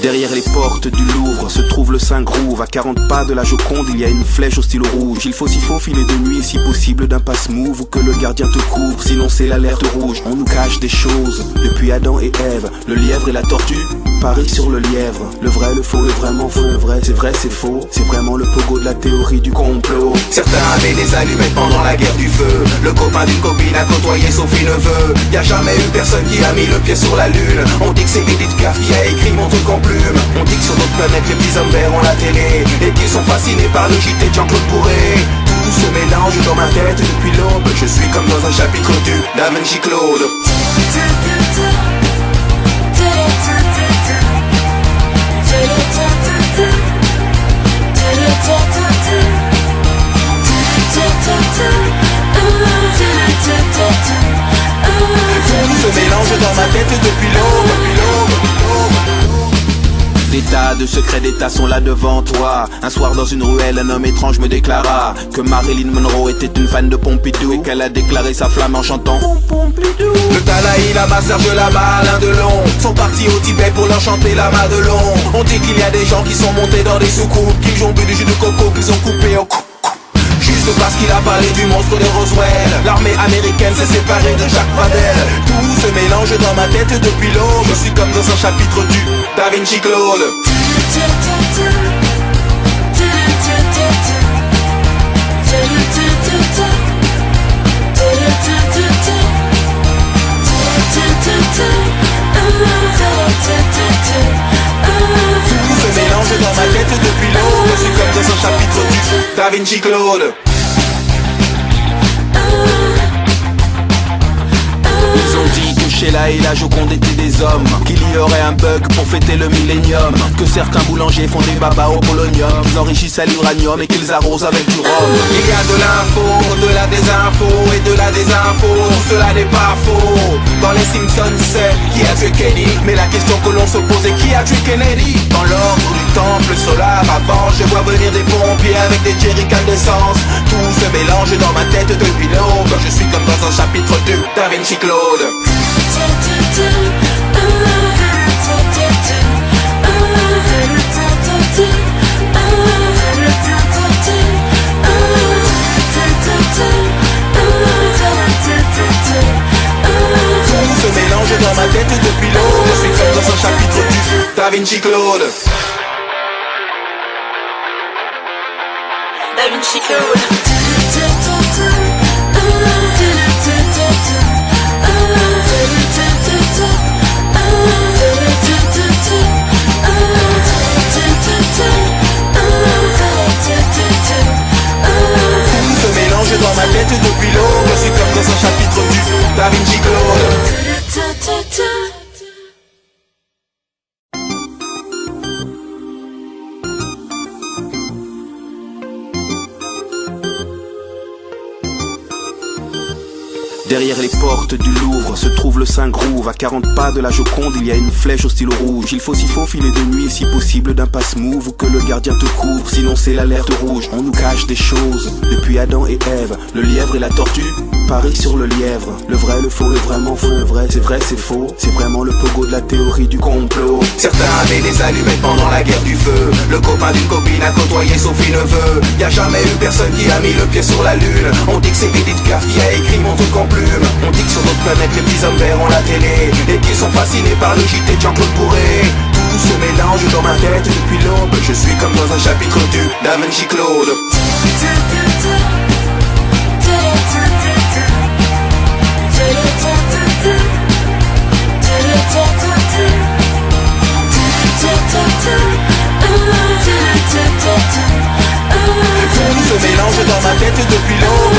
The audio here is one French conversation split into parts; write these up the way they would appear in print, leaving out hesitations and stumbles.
Derrière les portes du Louvre se trouve le Saint-Groove. À 40 pas de la Joconde, il y a une flèche au stylo rouge. Il faut s'y faufiler de nuit, si possible d'un passe-move, ou que le gardien te couvre, sinon c'est l'alerte rouge. On nous cache des choses, depuis Adam et Ève. Le lièvre et la tortue parient sur le lièvre. Le vrai, le faux, le vraiment faux. Le vrai, c'est faux. C'est vraiment le pogo de la théorie du complot. Certains avaient des allumettes pendant la guerre du feu. Le copain d'une copine a côtoyé Sophie Neveu. Y'a jamais eu personne qui a mis le pied sur la lune. On dit que c'est Edith Piaf qui a écrit mon truc en plume. On dit que sur d'autres planètes les petits hommes verts ont la télé et qu'ils sont fascinés par le JT de Jean-Claude Bourré. Tout se mélange dans ma tête depuis l'aube. Je suis comme dans un chapitre du Da Vinci Claude. Tout se mélange dans ma tête depuis l'aube. Des tas de secrets d'État sont là devant toi. Un soir dans une ruelle, un homme étrange me déclara que Marilyn Monroe était une fan de Pompidou et qu'elle a déclaré sa flamme en chantant Pompidou. Le Dalai Lama, Serge Lama, Alain Delon sont partis au Tibet pour leur chanter la Madelon. On dit qu'il y a des gens qui sont montés dans des soucoupes, qu'ils ont bu du jus de coco, qu'ils ont coupé au cou. Juste parce qu'il a parlé du monstre de Roswell. L'armée américaine s'est séparée de Jacques Pradel. Tout se mélange dans ma tête depuis l'aube. Je suis comme dans un chapitre du Da Vinci Claude. Tout se mélange dans ma tête depuis l'aube. Je suis comme dans un chapitre du Da Vinci Claude. Ils ont dit que Sheila et la Joconde étaient des hommes, qu'il y aurait un bug pour fêter le millénium, que certains boulangers font des babas au polonium, qu'ils enrichissent à l'uranium et qu'ils arrosent avec du rhum. Il y a de l'info, de la désinfo et de la désinfo. Tout cela n'est pas faux. Dans les Simpsons c'est qui a tué Kenny, mais la question que l'on se pose est qui a tué Kennedy. Dans l'ordre du temple solaire avant, je vois venir des pompiers avec des jerrycans d'essence. Tout se mélange dans ma tête depuis l'aube. Je suis comme dans un chapitre du Da Vinci Claude. Tout se mélange dans ma tête depuis l'aube. Je suis comme dans un chapitre du Da Vinci Claude. Da Vinci Claude. Tout se mélange dans ma tête depuis l'aube. Je suis comme dans un chapitre du Da Vinci Claude. Derrière les portes du Louvre se trouve le Saint-Groove. À 40 pas de la Joconde, il y a une flèche au stylo rouge. Il faut s'y faufiler de nuit, si possible d'un passe-move, ou que le gardien te couvre, sinon c'est l'alerte rouge. On nous cache des choses, depuis Adam et Ève. Le lièvre et la tortue parient sur le lièvre. Le vrai, le faux, le vraiment faux. Le vrai, c'est faux. C'est vraiment le pogo de la théorie du complot. Certains avaient des allumettes pendant la guerre du feu. Le copain d'une copine a côtoyé Sophie Neveu. Y'a jamais eu personne qui a mis le pied sur la lune. On dit que c'est Edith Piaf qui a écrit mon truc en plume. On dit que sur d'autres planètes les petits hommes verts ont la télé et qu'ils sont fascinés par le JT de Jean-Claude Bourré. Tout se mélange dans ma tête depuis l'aube. Je suis comme dans un chapitre du Da Vinci Claude. Tout se mélange dans ma tête depuis l'aube.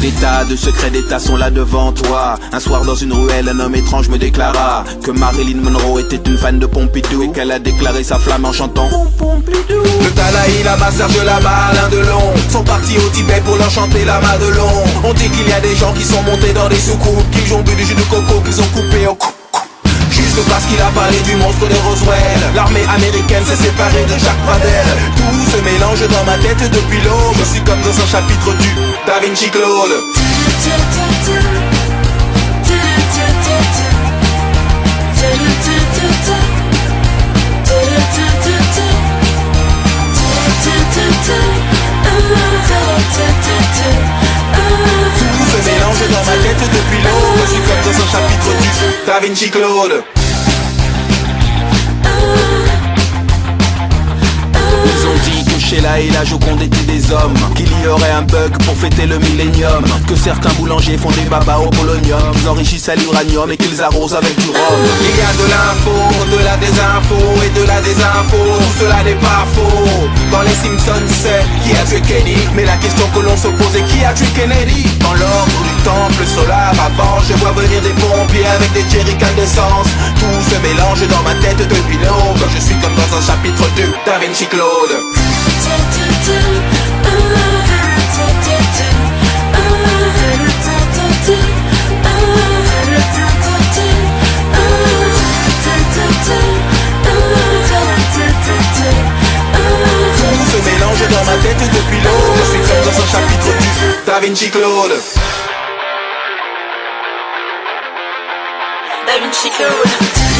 Des tas de secrets d'État sont là devant toi. Un soir dans une ruelle, un homme étrange me déclara que Marilyn Monroe était une fan de Pompidou et qu'elle a déclaré sa flamme en chantant Pompidou. Le Dalai Lama, Serge Lama, Alain Delon sont partis au Tibet pour leur chanter la Madelon. On dit qu'il y a des gens qui sont montés dans des soucoupes, qu'ils ont bu du jus de coco, qu'ils ont coupé au cou. Juste parce qu'il a parlé du monstre de Roswell. L'armée américaine s'est séparée de Jacques Pradel. Tout se mélange dans ma tête depuis l'aube. Je suis comme dans un chapitre du Da Vinci Claude. Tout depuis l'aube. Je suis comme dans un chapitre du Da Vinci Claude. Ils ont dit que Sheila et la Joconde étaient des hommes, qu'il y aurait un bug pour fêter le millénium, que certains boulangers font des babas au polonium, qu'ils enrichissent à l'uranium et qu'ils arrosent avec du rhum. Il y a de l'info, de la désinfo et de la désinfo. Tout cela n'est pas faux. Dans les Simpsons c'est qui a tué Kenny, mais la question que l'on se pose est qui a tué Kennedy. Dans l'ordre du temple solaire avant, je vois venir des pompiers avec des jerrycans d'essence. Tout se mélange dans ma tête depuis l'aube. Je suis comme dans un chapitre du Da Vinci Claude. Tout se mélange dans ma tête depuis l'aube. Je suis comme dans un chapitre du Da Vinci Claude. Da Vinci Claude.